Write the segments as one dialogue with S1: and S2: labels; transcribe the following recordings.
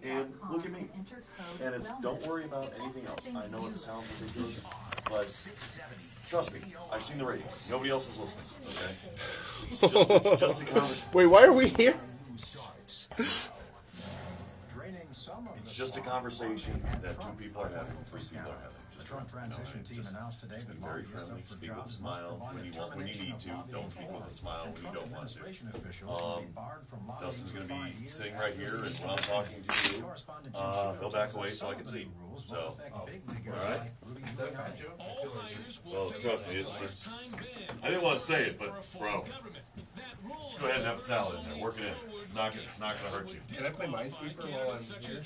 S1: And look at me. And don't worry about anything else. I know it sounds ridiculous, but trust me, I've seen the ratings. Nobody else is listening, okay? It's just a conversation.
S2: Wait, why are we here?
S1: It's just a conversation that two people are having, three people are having.
S3: The Trump transition team announced today that
S1: be very friendly, speak with a smile when you need to. Don't speak with a smile when you don't want to. Dustin's going to be sitting right here, and when I'm talking to you, he'll back away so I can see. So, all right. Well, trust me, it's I didn't want to say it, but bro, just go ahead and have a salad in there. Work it in. It's not going to hurt you.
S2: Can I play Minesweeper while I'm here?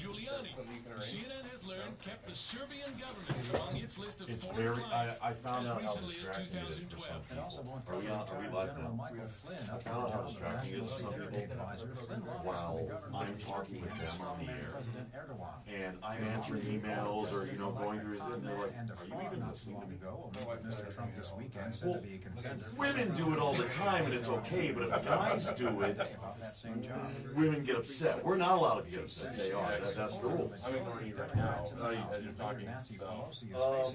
S4: CNN has learned kept the Serbian government among its list of
S1: It's
S4: foreign
S1: very.
S4: clients
S1: I found out how
S4: recently as
S1: distracting it is for some
S4: 2012.
S1: people. Are we live now? I found out how distracting it is for some people. While I'm talking with them on the air, and I'm answering emails or going through it, and they're like, "Are you even listening to me?" Well, women do it all the time, and it's okay. But if guys do it, women get upset. We're not allowed to get upset. They are. That's the rule.
S2: I'm ignoring you right now. You're talking.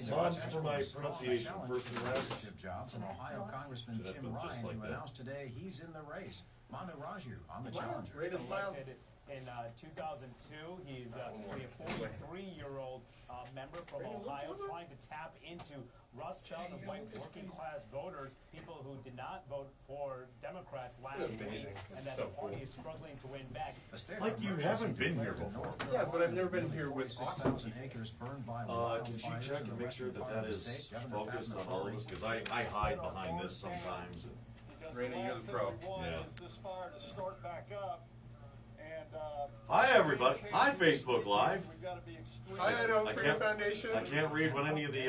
S1: Bond for my pronunciation, first and last.
S3: Jobs and Ohio Congressman Tim Ryan, who announced today he's in the race. Manu Raju on the challenger.
S5: Elected in 2002, he's a 43-year-old member from Ohio trying to tap into Rust Belt and white working-class voters, people who did not vote for Democrats last week, and that the party is struggling to win back.
S1: Like you haven't been here before.
S2: Yeah, but I've never been here with awesome people.
S1: Can she check and make sure that is focused on all of us? Because I hide behind this sometimes.
S2: Raina, you're the pro.
S1: Yeah.
S6: This fire to start back up.
S1: Hi everybody. Hi Facebook Live.
S2: Hi, Idaho Freedom Foundation.
S1: I can't read when any of the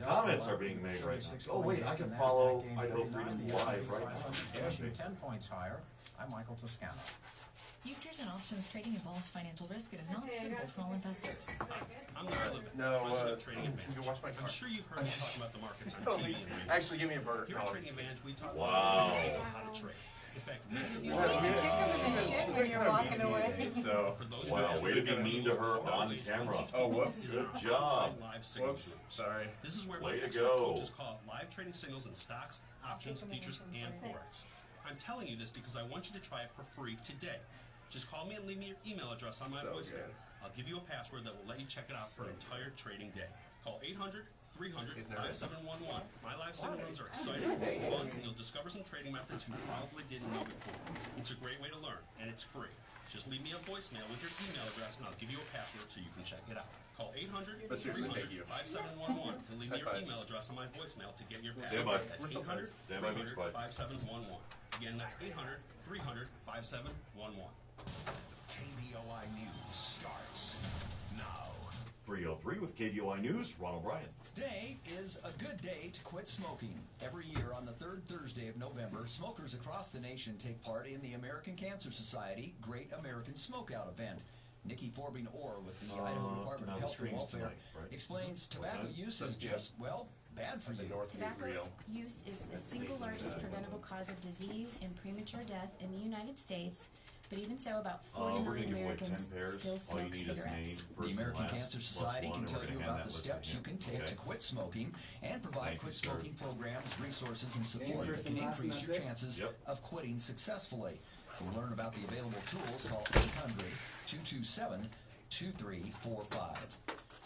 S1: comments are being made right now. Oh wait, I can follow Idaho Freedom Live right now.
S3: 10 points higher. I'm Michael Toscano.
S7: Futures and options trading involves financial risk. It is not suitable for all investors.
S4: I'm Garland, president of Trading Advantage. I'm sure you've heard me talk about the markets on TV.
S2: Actually, give me a burger.
S4: Here at Trading Advantage, we talk
S1: Wow.
S4: about people how to trade. In fact,
S7: When you're walking away.
S2: So,
S1: Wow, way to be mean to her on camera.
S2: oh, whoops.
S1: Good job.
S4: live signals.
S2: Whoops. Sorry.
S4: This is where
S1: Way
S4: my
S1: to
S4: expert
S1: go.
S4: coaches call it live trading signals in stocks, options, futures, and forex. I'm telling you this because I want you to try it for free today. Just call me and leave me your email address on my voicemail.
S2: good.
S4: I'll give you a password that will let you check it out for an entire trading day. Call 800-300-5711. My live signal runs are exciting, fun, and you'll discover some trading methods you probably didn't know before. It's a great way to learn, and it's free. Just leave me a voicemail with your email address, and I'll give you a password so you can check it out. Call 800-300-5711 and leave me your email address on my voicemail to get your password. That's 800-300-5711. Again, that's 800-300-5711.
S8: KBOI News starts now.
S1: 303 with KBOI News, Ron O'Brien.
S9: Today is a good day to quit smoking. Every year on the third Thursday of November, smokers across the nation take part in the American Cancer Society Great American Smokeout event. Nikki Forbing-Orr with the Idaho Department of Health and Welfare
S1: tonight, right?
S9: explains tobacco use is just, well, bad for you.
S10: Tobacco use is the single largest preventable cause of disease and premature death in the United States, but even so, about 40 million Americans still smoke cigarettes.
S9: The American Cancer Society can tell you about the steps you can take to quit smoking and provide quit smoking programs, resources, and support that can increase your chances of quitting successfully. To learn about the available tools, call 800-227-2345.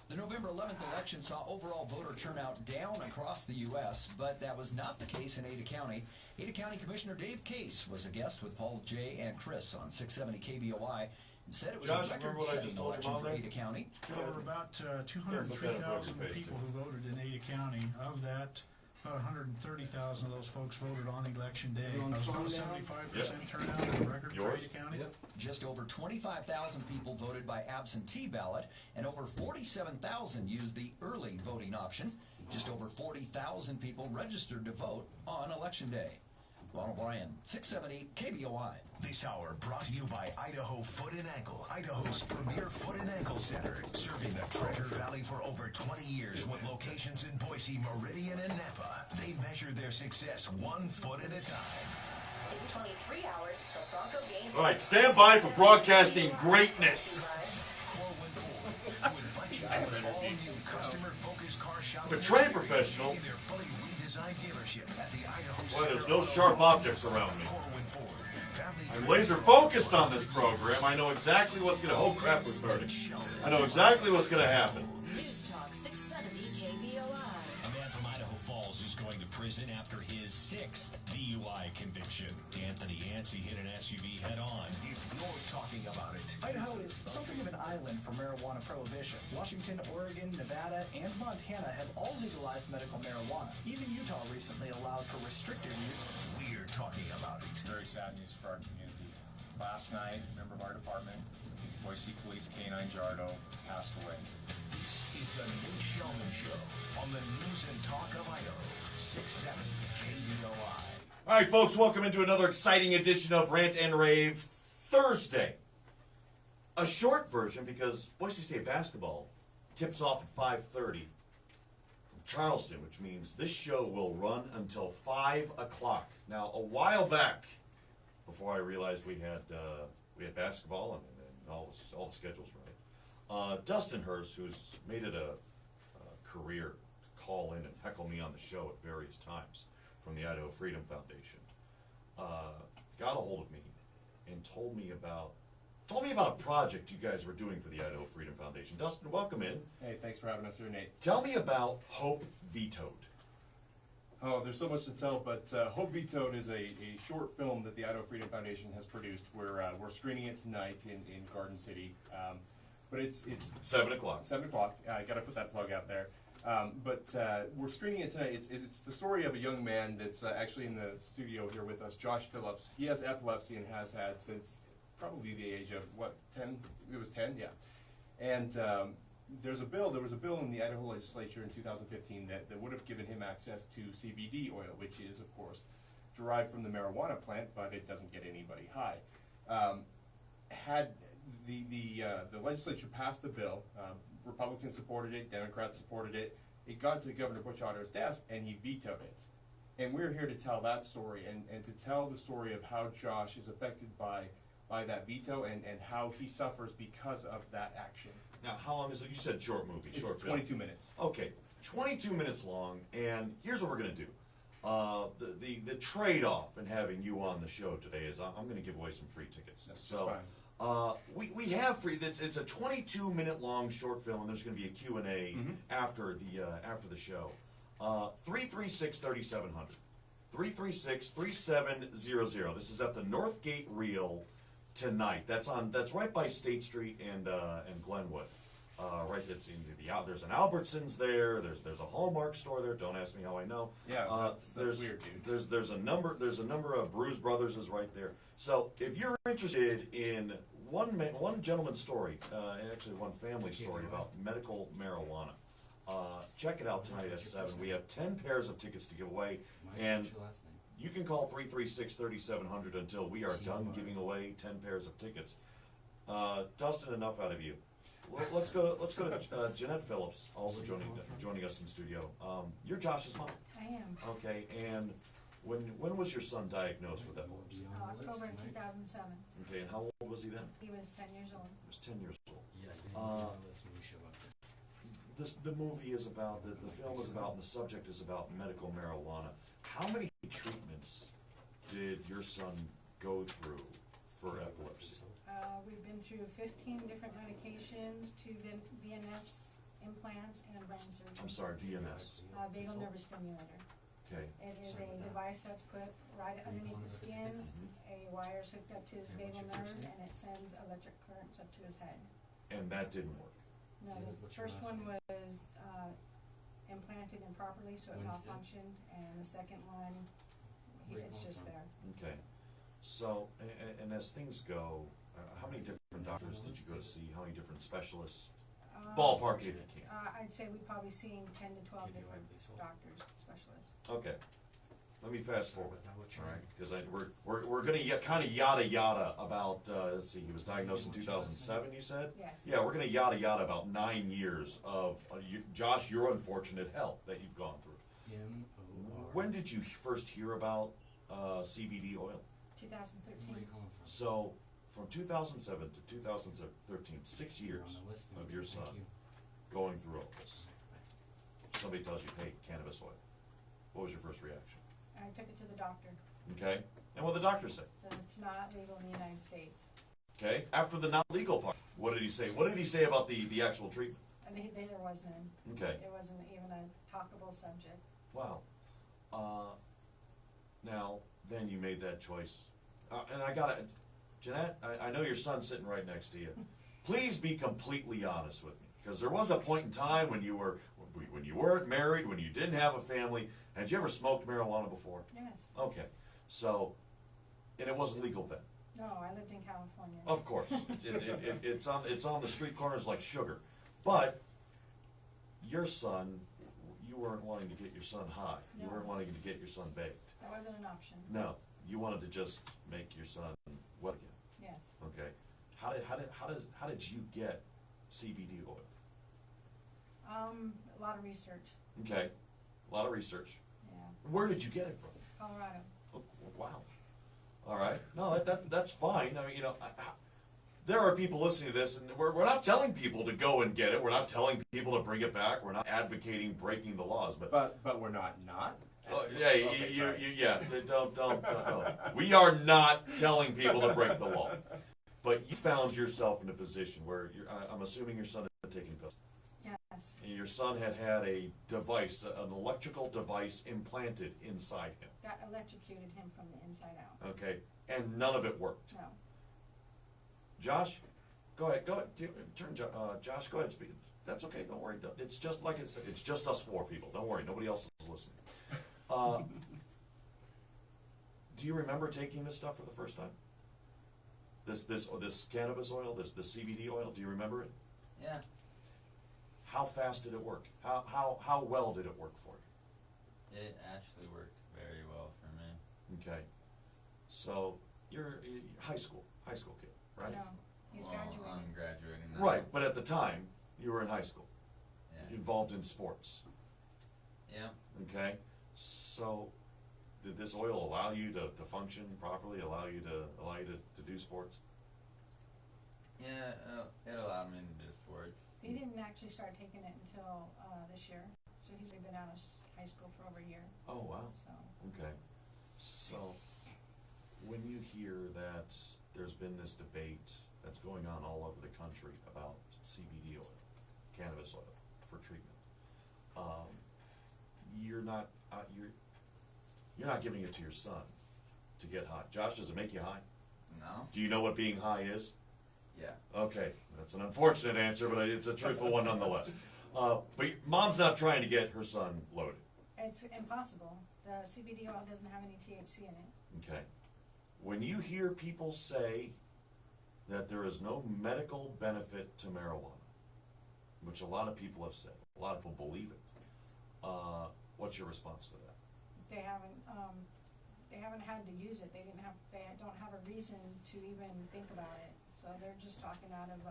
S9: The November 11th election saw overall voter turnout down across the U.S., but that was not the case in Ada County. Ada County Commissioner Dave Case was a guest with Paul, Jay, and Chris on 670 KBOI and said it was a record-setting election for Ada County.
S11: There were about 203,000 people who voted in Ada County. Of that, about 130,000 of those folks voted on election day. That was about a 75% turnout in the record for Ada County.
S9: Just over 25,000 people voted by absentee ballot, and over 47,000 used the early voting option. Just over 40,000 people registered to vote on election day. Ron O'Brien, 670 KBOI.
S8: This hour brought to you by Idaho Foot and Ankle, Idaho's premier foot and ankle center, serving the Treasure Valley for over 20 years with locations in Boise, Meridian, and Napa. They measure their success 1 foot at a time.
S12: It's 23 hours till Bronco game day.
S1: All right, stand by for broadcasting greatness. The train professional. Boy, there's no sharp objects around me. I'm laser focused on this program. I know exactly what's going to... Oh, crap, we're starting. I know exactly what's going to happen.
S12: News Talk 670 KBOI.
S8: A man from Idaho Falls is going to prison after his 6th DUI conviction. Anthony Yancey hit an SUV head-on. If you're talking about it.
S13: Idaho is something of an island for marijuana prohibition. Washington, Oregon, Nevada, and Montana have all legalized medical marijuana. Even Utah recently allowed for restricted use.
S8: We're talking about it.
S2: Very sad news for our community. Last night, a member of our department, Boise Police K-9 Jardo, passed away.
S8: This is the Nate Shelman Show on the News and Talk of Idaho, 670 KBOI.
S1: All right, folks, welcome into another exciting edition of Rant and Rave Thursday. A short version because Boise State basketball tips off at 5:30 from Charleston, which means this show will run until 5 o'clock. Now, a while back, before I realized we had basketball and all the schedules right, Dustin Hurst, who's made it a career to call in and heckle me on the show at various times from the Idaho Freedom Foundation, got a hold of me and told me about a project you guys were doing for the Idaho Freedom Foundation. Dustin, welcome in.
S2: Hey, thanks for having us here, Nate.
S1: Tell me about Hope Vetoed.
S2: Oh, there's so much to tell, but Hope Vetoed is a short film that the Idaho Freedom Foundation has produced. We're screening it tonight in Garden City, but it's
S1: 7 o'clock.
S2: 7 o'clock. I got to put that plug out there. But we're screening it tonight. It's the story of a young man that's actually in the studio here with us, Josh Phillips. He has epilepsy and has had since probably the age of, 10? It was 10, yeah. And there was a bill in the Idaho legislature in 2015 that would have given him access to CBD oil, which is, of course, derived from the marijuana plant, but it doesn't get anybody high. Had the legislature passed the bill, Republicans supported it, Democrats supported it, it got to Governor Butchotter's desk, and he vetoed it. And we're here to tell that story, and to tell the story of how Josh is affected by that veto and how he suffers because of that action.
S1: Now, how long is it? You said short movie,
S2: It's
S1: short
S2: 22
S1: film.
S2: minutes.
S1: Okay, 22 minutes long, and here's what we're going to do. The trade-off in having you on the show today is I'm going to give away some free tickets. So we have free. It's a 22-minute long short film, and there's going to be a Q&A after the show. 336-3700. 336-3700. This is at the Northgate Reel tonight. That's right by State Street and Glenwood. Right, it's in there's an Albertsons there. There's a Hallmark store there. Don't ask me how I know.
S2: Yeah, that's weird, dude.
S1: There's a number of Bruise Brothers is right there. So if you're interested in one gentleman's story, actually one family story about medical marijuana, check it out tonight at 7. We have 10 pairs of tickets to give away, and you can call 336-3700 until we are done giving away 10 pairs of tickets. Dustin, enough out of you. Let's go to Jeanette Phillips, also joining us in studio. You're Josh's mom.
S14: I am.
S1: Okay, and when was your son diagnosed with epilepsy?
S14: October 2007.
S1: Okay, and how old was he then?
S14: He was 10 years old.
S1: He was 10 years old. The movie is about, the film is about, and the subject is about medical marijuana. How many treatments did your son go through for epilepsy?
S14: We've been through 15 different medications, 2 VNS implants, and brain surgery.
S1: I'm sorry, VNS.
S14: Vagal nerve stimulator.
S1: Okay.
S14: It is a device that's put right underneath the skin. A wire is hooked up to his vagal nerve, and it sends electric currents up to his head.
S1: And that didn't work?
S14: No, the first one was implanted improperly, so it malfunctioned, and the second one, it's just there.
S1: Okay. So, and as things go, how many different doctors did you go to see? How many different specialists? Ballpark, if you can.
S14: I'd say we've probably seen 10 to 12 different doctors, specialists.
S1: Okay. Let me fast forward, all right? Because we're going to kind of yada about. Let's see, he was diagnosed in 2007. You said?
S14: Yes.
S1: Yeah, we're going to yada about 9 years of Josh, your unfortunate health that you've gone through. When did you first hear about CBD oil?
S14: 2013.
S1: So, from 2007 to 2013, 6 years of your son going through all this. Somebody tells you, hey, cannabis oil. What was your first reaction?
S14: I took it to the doctor.
S1: Okay. And what did the doctor say?
S14: So it's not legal in the United States.
S1: Okay. After the not legal part, what did he say? What did he say about the actual treatment?
S14: And there was none.
S1: Okay.
S14: It wasn't even a talkable subject.
S1: Wow. Now, then you made that choice. And I gotta, Jeanette, I know your son's sitting right next to you. Please be completely honest with me. Because there was a point in time when you weren't married, when you didn't have a family. Had you ever smoked marijuana before?
S14: Yes.
S1: Okay. So, and it wasn't legal then?
S14: No, I lived in California.
S1: Of course. It's on the street corners like sugar. But your son, you weren't wanting to get your son high. You weren't wanting to get your son baked.
S14: That wasn't an option.
S1: No. You wanted to just make your son wet again.
S14: Yes.
S1: Okay. How did you get CBD oil?
S14: A lot of research.
S1: Okay. A lot of research.
S14: Yeah.
S1: Where did you get it from?
S14: Colorado.
S1: Oh, wow. All right. No, that's fine. I mean, there are people listening to this, and we're not telling people to go and get it. We're not telling people to bring it back. We're not advocating breaking the laws. But
S2: we're not.
S1: Hey,
S2: Okay,
S1: don't. We are not telling people to break the law. But you found yourself in a position where I'm assuming your son had taken pills.
S14: Yes.
S1: And your son had a device, an electrical device implanted inside him.
S14: That electrocuted him from the inside out.
S1: Okay, and none of it worked.
S14: No.
S1: Josh, go ahead. Turn, Josh, go ahead and speak. That's okay. Don't worry. It's just like I said. It's just us four people. Don't worry. Nobody else is listening. Do you remember taking this stuff for the first time? This cannabis oil, this CBD oil. Do you remember it?
S15: Yeah.
S1: How fast did it work? How well did it work for you?
S15: It actually worked very well for me.
S1: Okay. So you're high school kid, right?
S14: No, he's graduating.
S15: I'm graduating now.
S1: Right, but at the time you were in high school, involved in sports.
S15: Yeah.
S1: Okay. So did this oil allow you to function properly? Allow you to do sports?
S15: Yeah, it allowed me to do sports.
S14: He didn't actually start taking it until this year. So he's been out of high school for over a year.
S1: Oh, wow.
S14: So.
S1: Okay. So when you hear that there's been this debate that's going on all over the country about CBD oil, cannabis oil for treatment, you're not giving it to your son to get high. Josh, does it make you high?
S15: No.
S1: Do you know what being high is?
S15: Yeah.
S1: Okay, that's an unfortunate answer, but it's a truthful one nonetheless. But mom's not trying to get her son loaded.
S14: It's impossible. The CBD oil doesn't have any THC in it.
S1: Okay. When you hear people say that there is no medical benefit to marijuana, which a lot of people have said, a lot of people believe it, what's your response to that?
S14: They haven't had to use it. They don't have a reason to even think about it. So they're just talking out of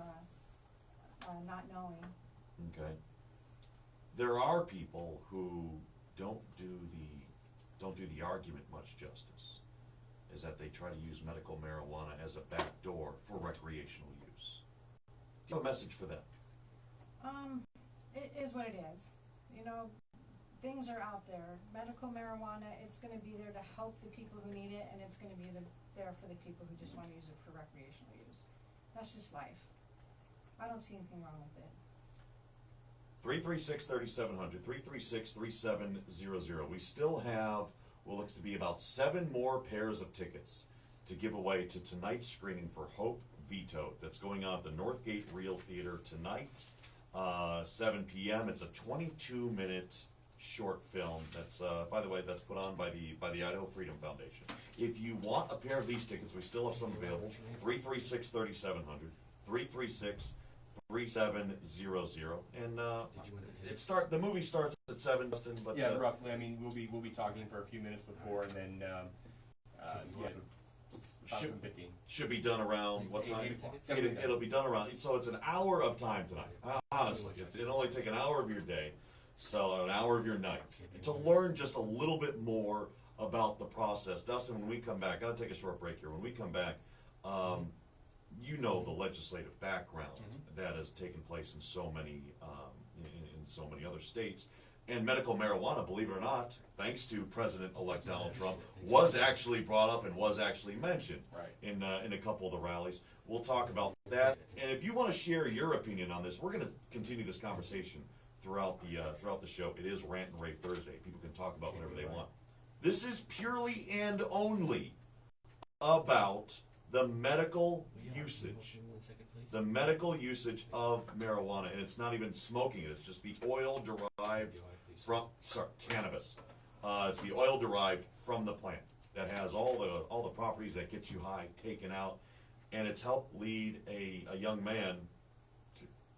S14: not knowing.
S1: Okay. There are people who don't do the argument much justice, is that they try to use medical marijuana as a backdoor for recreational use. Give a message for them.
S14: It is what it is. You know, things are out there. Medical marijuana, it's going to be there to help the people who need it, and it's going to be there for the people who just want to use it for recreational use. That's just life. I don't see anything wrong with it.
S1: 336-3700, 336-3700. We still have what looks to be about 7 more pairs of tickets to give away to tonight's screening for Hope Vetoed. That's going on at the Northgate Real Theater tonight, 7 p.m. It's a 22-minute short film. That's, by the way, that's put on by the Idaho Freedom Foundation. If you want a pair of these tickets, we still have some available. 336-3700, 336-3700, and the movie starts at 7. Justin, but
S2: yeah, roughly. I mean, we'll be talking for a few minutes before, and then
S1: should be done around what time? It'll be done around. So it's an hour of time tonight. Honestly, it'll only take an hour of your day, so an hour of your night to learn just a little bit more about the process. Dustin, when we come back, gotta take a short break here. When we come back, you know the legislative background that has taken place in so many in so many other states. And medical marijuana, believe it or not, thanks to President-elect Donald Trump, was actually brought up and was actually mentioned in a couple of the rallies. We'll talk about that. And if you want to share your opinion on this, we're going to continue this conversation throughout the show. It is Rant and Rave Thursday. People can talk about whatever they want. This is purely and only about the medical usage. The medical usage of marijuana, and it's not even smoking it. It's just the oil derived from cannabis. It's the oil derived from the plant that has all the properties that get you high taken out, and it's helped lead a young man.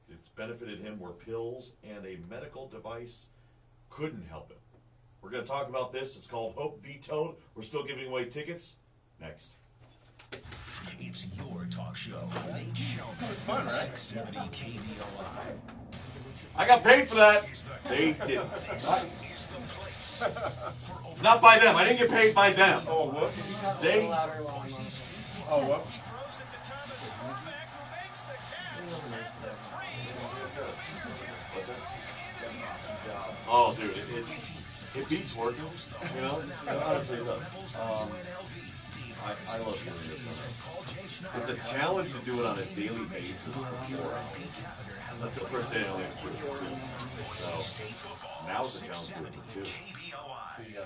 S1: It's benefited him where pills and a medical device couldn't help him. We're going to talk about this. It's called Hope Vetoed. We're still giving away tickets. Next.
S8: It's your talk show. Shelman,
S2: It's fun, right?
S8: 670 KBOI.
S1: I got paid for that. They didn't. Not by them. I didn't get paid by them.
S2: Oh, whoops.
S1: They.
S2: Oh, whoops.
S1: Oh, dude, it beats working. You know, honestly, it does. I love doing this. It's a challenge to do it on a daily basis for 4 hours. That's the first day I only have to do it for 2. So now it's a challenge to do it for 2.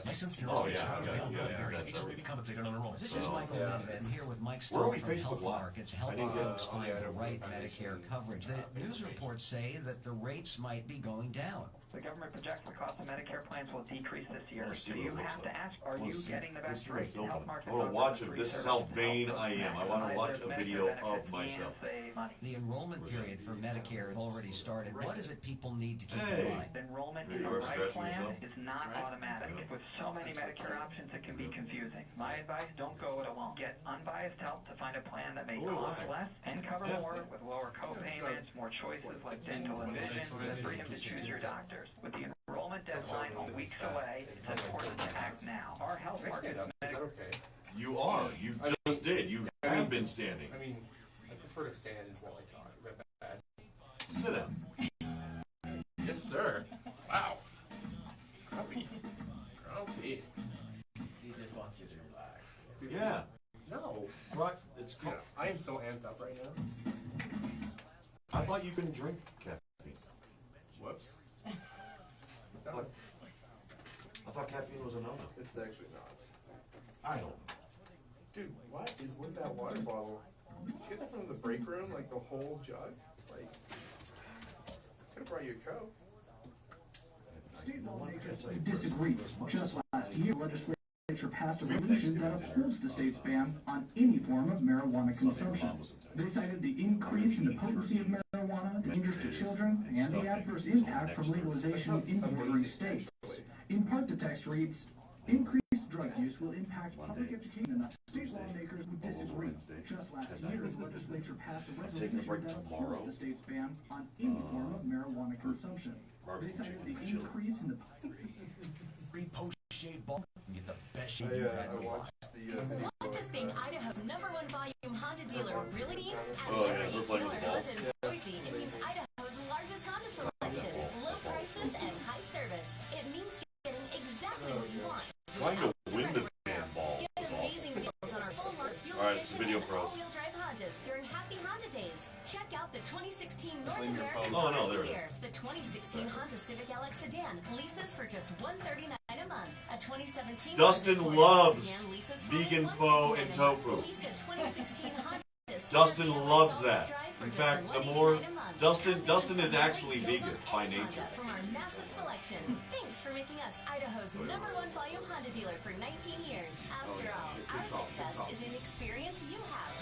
S8: Licensed
S1: Oh yeah.
S8: HSBB compensated on enrollment.
S3: This is Michael Medved here with Mike
S1: Where are
S3: Stoll
S1: we
S3: from
S1: Facebook
S3: Health
S1: Live?
S3: Markets, helping folks find the right Medicare coverage. The news reports say that the rates might be going down.
S16: The government projects the cost of Medicare plans will decrease this year. So you have to ask, are you getting the best rate?
S1: I want to watch it. This is how vain I am. I want to watch a video of myself.
S3: The enrollment period for Medicare already started. What is it people need to keep in mind?
S16: Enrollment in the right plan is not automatic. With so many Medicare options, it can be confusing. My advice, don't go it alone. Get unbiased help to find a plan that may cost less and cover more with lower co-payments, more choices like dental and vision, and freedom to choose your doctors. With the enrollment deadline weeks away, it's important to act now. Our health market is Medicare.
S1: You are. You just did. You have been standing.
S2: I mean, I prefer to stand until I talk. Is that bad?
S1: Sit down.
S2: Yes, sir. Wow. Grumpy.
S15: He just wants you to relax.
S2: Dude,
S1: Yeah.
S2: No.
S1: Right. It's cool.
S2: I am so amped up right now.
S1: I thought you couldn't drink caffeine.
S2: Whoops.
S1: I thought caffeine was a no-no.
S2: It's actually not.
S1: I don't know.
S2: Dude, what is with that water bottle? Did you get that from the break room? Like the whole jug? Like, could have brought you a Coke.
S13: State lawmakers disagree. Just last year, the legislature passed a resolution that upholds the state's ban on any form of marijuana consumption. They cited the increase in the potency of marijuana, the dangers to children, and the adverse impact from legalization in bordering states. In part, the text reads, increased drug use will impact public education enough. State lawmakers who disagree. Just last year, the legislature passed a resolution that upholds the state's ban on any form of marijuana consumption. They cited the increase in the
S8: Post-shave ball and get the best shave you've had in a while.
S12: What does being Idaho's #1 volume Honda dealer really mean? At every dealer Honda in Boise, it means Idaho's largest Honda selection, low prices, and high service. It means getting exactly what you want.
S1: Trying to win the damn ball.
S12: Get amazing deals on our full-line fuel-efficient and all-wheel drive Hondas during Happy Honda Days. Check out the 2016 North American Honda of the Year. The 2016 Honda Civic LX sedan leases for just $139 a month. A 2017
S1: Dustin loves vegan pho and tofu. Dustin loves that. In fact, the more Dustin is actually vegan by nature.
S12: From our massive selection. Thanks for making us Idaho's #1 volume Honda dealer for 19 years. After all, our success is in the experience you have.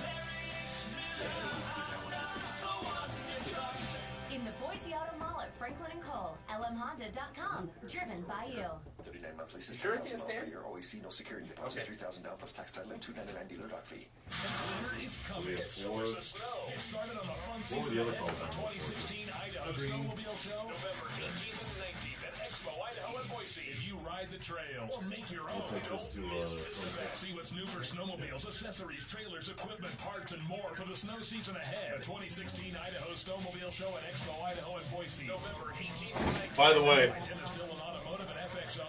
S12: In the Boise Auto Mall at Franklin and Cole, lmhonda.com, driven by you.
S17: 39 monthly leases,
S2: Sure,
S17: $10,000
S2: can't
S17: per year. OAC, no security deposit, $3,000 down plus tax title and $299 dealer dock fee.
S8: Winter is coming at Source of Snow. Get started on the fun season ahead with the 2016 Idaho Snowmobile Show, November 18th and 19th at Expo Expo, Idaho, and Boise. If you ride the trail or make your own, don't miss this event. See what's new for snowmobiles, accessories, trailers, equipment, parts, and more for the snow season ahead. The 2016 Idaho Snowmobile Show at Expo, Idaho, and Boise, November 18th and 19th.
S1: By the way,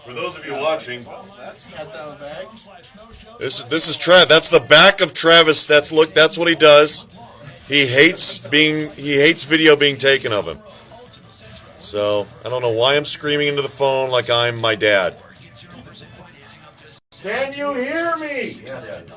S1: for those of you watching, this is Trav. That's the back of Travis. That's what he does. He hates video being taken of him. So I don't know why I'm screaming into the phone like I'm my dad. Can you hear me? Yeah, Dad.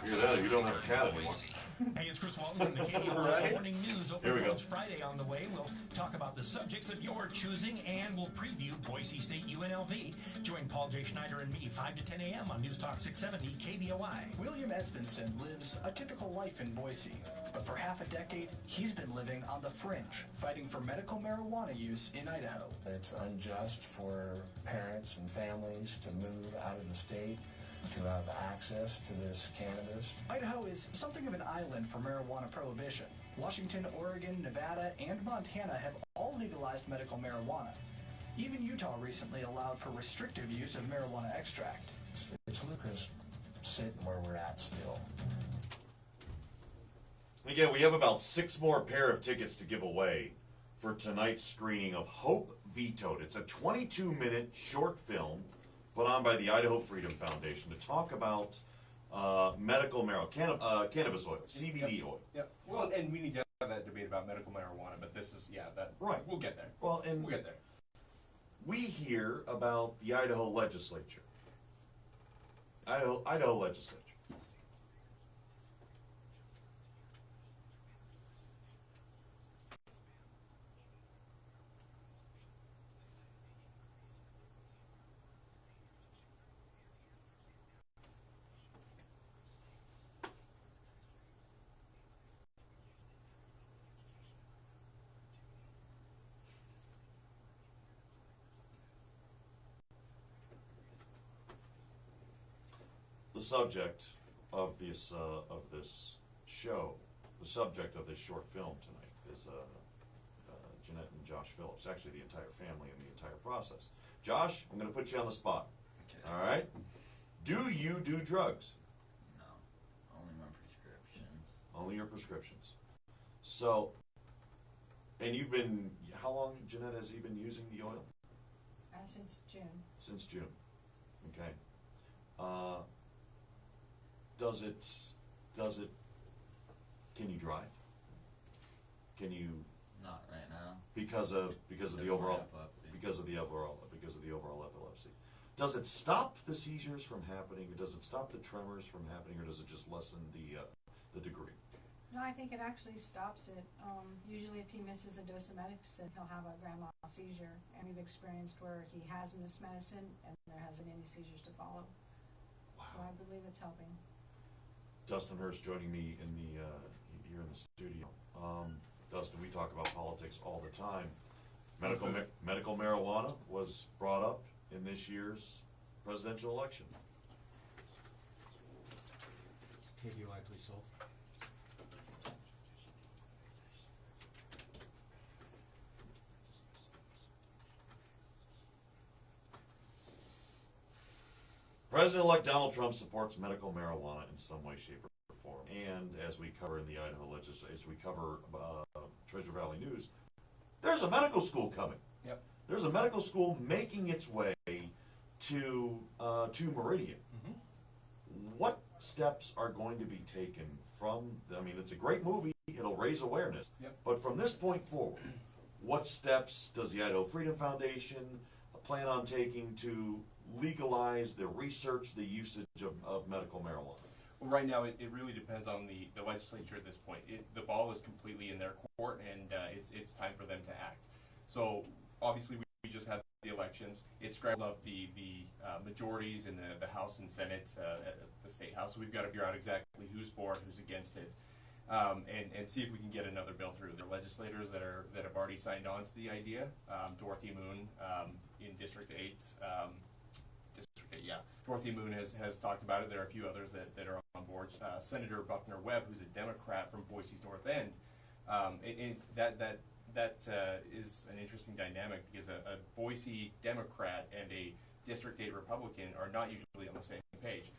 S1: Hear that? You don't have a cat anymore.
S18: Hey, it's Chris Walton from the KBOI Morning News.
S1: Here we go.
S18: Friday on the way. We'll talk about the subjects of your choosing, and we'll preview Boise State UNLV. Join Paul J. Schneider and me 5 to 10 a.m. on News Talk 670 KBOI.
S19: William Esbenson lives a typical life in Boise, but for half a decade, he's been living on the fringe, fighting for medical marijuana use in Idaho.
S20: It's unjust for parents and families to move out of the state to have access to this cannabis.
S19: Idaho is something of an island for marijuana prohibition. Washington, Oregon, Nevada, and Montana have all legalized medical marijuana. Even Utah recently allowed for restrictive use of marijuana extract.
S20: It's ludicrous sitting where we're at still.
S1: Again, we have about 6 more pair of tickets to give away for tonight's screening of Hope Vetoed. It's a 22-minute short film put on by the Idaho Freedom Foundation to talk about medical marijuana, cannabis oil, CBD oil.
S2: Yep. Well, and we need to have that debate about medical marijuana, but this is,
S1: right.
S2: We'll get there.
S1: Well, and
S2: we'll get there.
S1: We hear about the Idaho legislature. Idaho legislature. The subject of this show, the subject of this short film tonight is Jeanette and Josh Phillips. Actually, the entire family and the entire process. Josh, I'm going to put you on the spot. Okay. All right. Do you do drugs?
S15: No, only my prescriptions.
S1: Only your prescriptions. So, and you've been, how long, Jeanette, has he been using the oil?
S14: Since June.
S1: Since June. Okay. Can you drive? Can you?
S15: Not right now.
S1: Because of the overall epilepsy. Does it stop the seizures from happening, or does it stop the tremors from happening, or does it just lessen the degree?
S14: No, I think it actually stops it. Usually if he misses a dose of medicine, he'll have a grand mal seizure. And we've experienced where he has missed medicine and there hasn't been any seizures to follow. Wow. So I believe it's helping.
S1: Dustin Hurst joining me in the here in the studio. Dustin, we talk about politics all the time. Medical marijuana was brought up in this year's presidential election.
S21: KBOI, please hold.
S1: President-elect Donald Trump supports medical marijuana in some way, shape, or form. And as we cover in the Idaho legislature, as we cover Treasure Valley News, there's a medical school coming.
S2: Yep.
S1: There's a medical school making its way to Meridian.
S2: Mm-hmm.
S1: What steps are going to be taken from? I mean, it's a great movie. It'll raise awareness.
S2: Yep.
S1: But from this point forward, what steps does the Idaho Freedom Foundation plan on taking to legalize the research, the usage of medical marijuana?
S2: Well, right now, it really depends on the legislature at this point. The ball is completely in their court, and it's time for them to act. So, obviously, we just had the elections. It's scrambled up the majorities in the House and Senate, the State House. So we've got to figure out exactly who's for it, who's against it. and see if we can get another bill through. There are legislators that have already signed on to the idea. Dorothy Moon in District 8. Dorothy Moon has talked about it. There are a few others that are on board. Senator Buckner Webb, who's a Democrat from Boise's North End, and that is an interesting dynamic because a Boise Democrat and a District 8 Republican are not usually on the same page.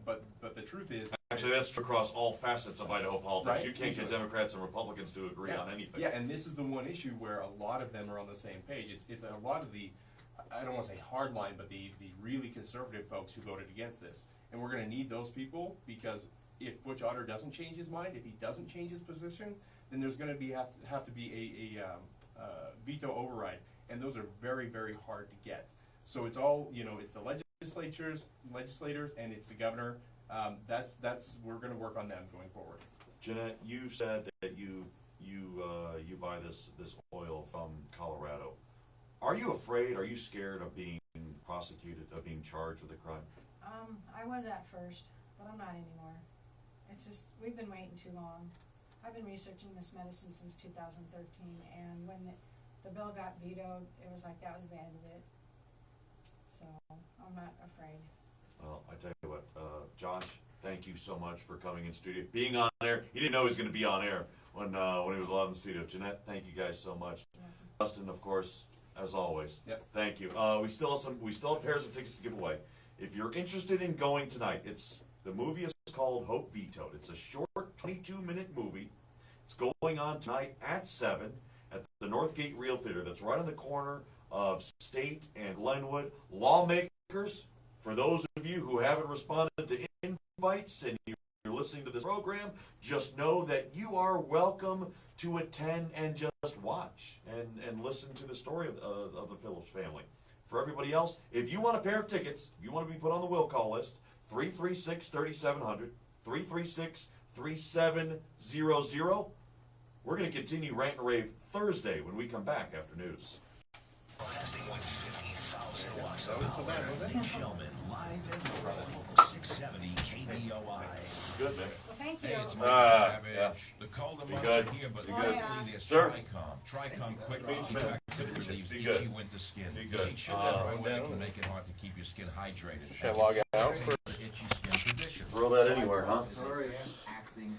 S2: But the truth is,
S1: actually, that's true across all facets of Idaho politics.
S2: Right?
S1: You can't get Democrats and Republicans to agree on anything.
S2: Yeah, and this is the one issue where a lot of them are on the same page. It's a lot of the, I don't want to say hardline, but the really conservative folks who voted against this. And we're going to need those people because if Butch Otter doesn't change his mind, if he doesn't change his position, then there's going to have to be a veto override, and those are very, very hard to get. So it's all, it's the legislators, and it's the governor. We're going to work on them going forward.
S1: Jeanette, you said that you buy this oil from Colorado. Are you afraid? Are you scared of being prosecuted, of being charged with a crime?
S14: I was at first, but I'm not anymore. It's just, we've been waiting too long. I've been researching this medicine since 2013, and when the bill got vetoed, it was like that was the end of it. So, I'm not afraid.
S1: Well, I tell you what, Josh, thank you so much for coming in studio, being on air. He didn't know he was going to be on air when he was allowed in the studio. Jeanette, thank you guys so much. Dustin, of course, as always.
S2: Yep.
S1: Thank you. We still have pairs of tickets to give away. If you're interested in going tonight, the movie is called Hope Vetoed. It's a short 22-minute movie. It's going on tonight at 7 at the Northgate Real Theater. That's right on the corner of State and Glenwood. Lawmakers, for those of you who haven't responded to invites and you're listening to this program, just know that you are welcome to attend and just watch and listen to the story of the Phillips family. For everybody else, if you want a pair of tickets, if you want to be put on the will call list, 336-3700, 336-3700. We're going to continue Rant and Rave Thursday when we come back after news.
S8: Broadcasting with 50,000 watts of power. Shelman, live and local, 670 KBOI.
S1: Good, man.
S14: Well, thank you.
S5: Hey, it's Mike Savage.
S1: Yeah.
S5: The colder
S1: Be
S5: months
S1: good.
S5: are here, but
S1: Be
S5: luckily
S1: good.
S5: there's
S1: Sir?
S5: Tricom quickly
S1: Be
S5: keep
S1: good.
S5: activity relieves
S1: Be
S5: itchy
S1: good.
S5: winter skin.
S1: Be
S5: This
S1: good.
S5: heat shield has one way can make it hard to keep your skin hydrated.
S1: Should I log out
S5: for itchy skin condition?
S1: Throw that anywhere, huh?
S5: Sorry, acting